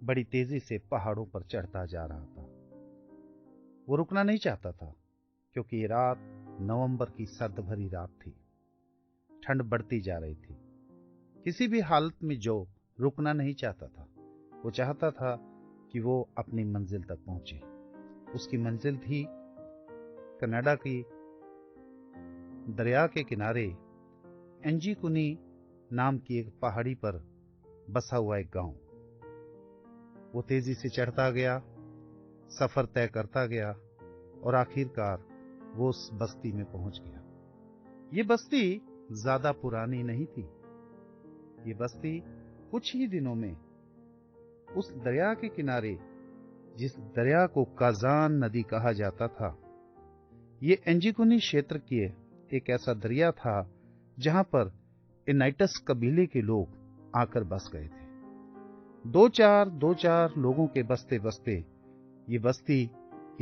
बड़ी तेजी से पहाड़ों पर चढ़ता जा रहा था। वो रुकना नहीं चाहता था क्योंकि ये रात नवंबर की सर्द भरी रात थी। ठंड बढ़ती जा रही थी। किसी भी हालत में जो रुकना नहीं चाहता था, वो चाहता था कि वो अपनी मंजिल तक पहुंचे। उसकी मंजिल थी कनाडा की दरिया के किनारे एंजीकुनी नाम की एक पहाड़ी पर बसा हुआ एक गांव। वो तेजी से चढ़ता गया, सफर तय करता गया और आखिरकार वो उस बस्ती में पहुंच गया। ये बस्ती ज्यादा पुरानी नहीं थी। ये बस्ती कुछ ही दिनों में उस दरिया के किनारे, जिस दरिया को काजान नदी कहा जाता था, ये एंजीकुनी क्षेत्र के एक ऐसा दरिया था जहां पर इनाइटस कबीले के लोग आकर बस गए थे। दो चार लोगों के बसते बसते ये बस्ती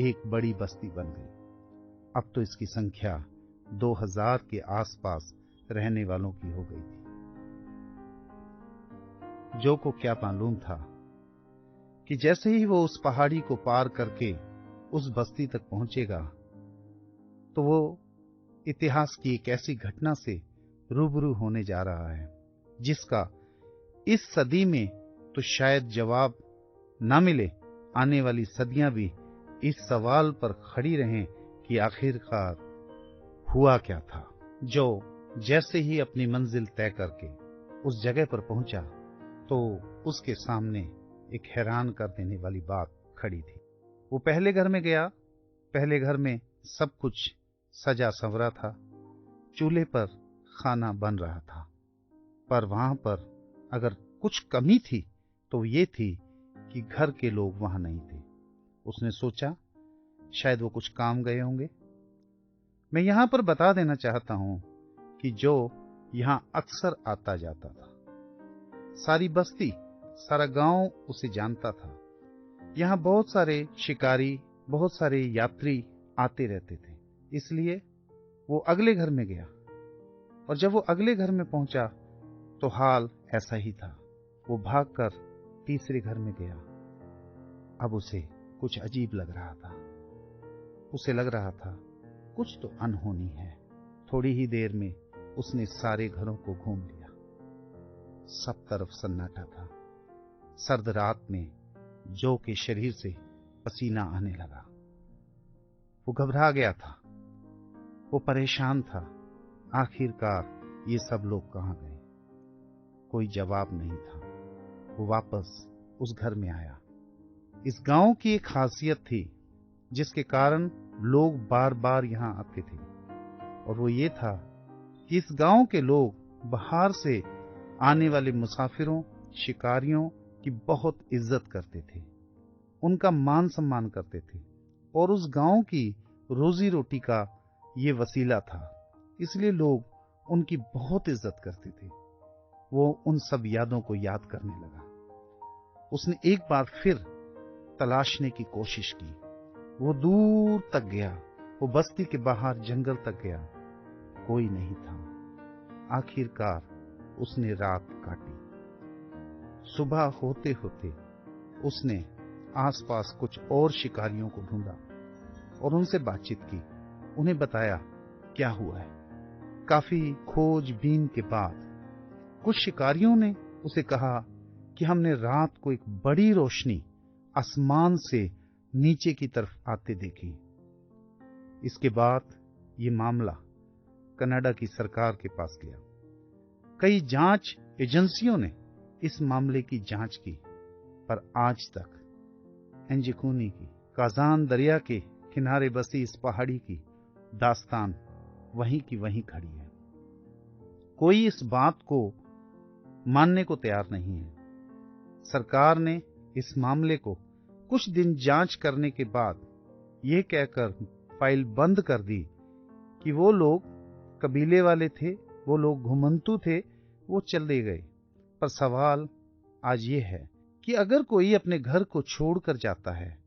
एक बड़ी बस्ती बन गई। अब तो इसकी संख्या 2000 के आसपास रहने वालों की हो गई थी। जो को क्या मालूम था कि जैसे ही वो उस पहाड़ी को पार करके उस बस्ती तक पहुंचेगा तो वो इतिहास की एक ऐसी घटना से रूबरू होने जा रहा है जिसका इस सदी में तो शायद जवाब ना मिले। आने वाली सदियां भी इस सवाल पर खड़ी रहें कि आखिरकार हुआ क्या था। जो जैसे ही अपनी मंजिल तय करके उस जगह पर पहुंचा तो उसके सामने एक हैरान कर देने वाली बात खड़ी थी। वो पहले घर में गया। पहले घर में सब कुछ सजा संवरा था। चूल्हे पर खाना बन रहा था, पर वहां पर अगर कुछ कमी थी तो ये थी कि घर के लोग वहां नहीं थे। उसने सोचा शायद वो कुछ काम गए होंगे। मैं यहां पर बता देना चाहता हूं कि जो यहां अक्सर आता जाता था, सारी बस्ती, सारा गांव उसे जानता था। यहां बहुत सारे शिकारी, बहुत सारे यात्री आते रहते थे। इसलिए वो अगले घर में गया और जब वो अगले घर में पहुंचा तो हाल ऐसा ही था। वो भागकर तीसरे घर में गया। अब उसे कुछ अजीब लग रहा था। उसे लग रहा था कुछ तो अनहोनी है। थोड़ी ही देर में उसने सारे घरों को घूम लिया। सब तरफ सन्नाटा था। सर्द रात में जो के शरीर से पसीना आने लगा। वो घबरा गया था। वो परेशान था। आखिरकार ये सब लोग कहां गए? कोई जवाब नहीं था। वो वापस उस घर में आया। इस गांव की एक खासियत थी जिसके कारण लोग बार बार यहां आते थे, और वो ये था कि इस गांव के लोग बाहर से आने वाले मुसाफिरों, शिकारियों की बहुत इज्जत करते थे, उनका मान सम्मान करते थे, और उस गांव की रोजी रोटी का ये वसीला था। इसलिए लोग उनकी बहुत इज्जत करते थे। वो उन सब यादों को याद करने लगा। उसने एक बार फिर तलाशने की कोशिश की। वो दूर तक गया। वो बस्ती के बाहर जंगल तक गया। कोई नहीं था। आखिरकार उसने रात काटी। सुबह होते होते उसने आसपास कुछ और शिकारियों को ढूंढा और उनसे बातचीत की। उन्हें बताया क्या हुआ है। काफी खोजबीन के बाद कुछ शिकारियों ने उसे कहा कि हमने रात को एक बड़ी रोशनी आसमान से नीचे की तरफ आते देखी। इसके बाद ये मामला कनाडा की सरकार के पास गया। कई जांच एजेंसियों ने इस मामले की जांच की, पर आज तक एंजीकुनी की काजान दरिया के किनारे बसी इस पहाड़ी की दास्तान वहीं की वहीं खड़ी है। कोई इस बात को मानने को तैयार नहीं है। सरकार ने इस मामले को कुछ दिन जांच करने के बाद यह कहकर फाइल बंद कर दी कि वो लोग कबीले वाले थे, वो लोग घुमंतू थे, वो चले गए। पर सवाल आज ये है कि अगर कोई अपने घर को छोड़कर जाता है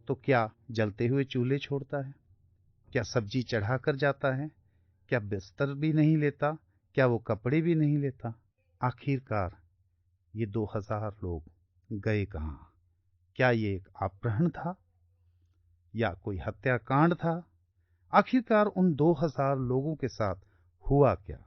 तो क्या जलते हुए चूल्हे छोड़ता है? क्या सब्जी चढ़ाकर जाता है? क्या बिस्तर भी नहीं लेता? क्या वो कपड़े भी नहीं लेता? आखिरकार ये 2000 लोग गए कहां? क्या ये एक अपहरण था या कोई हत्याकांड था? आखिरकार उन 2000 लोगों के साथ हुआ क्या?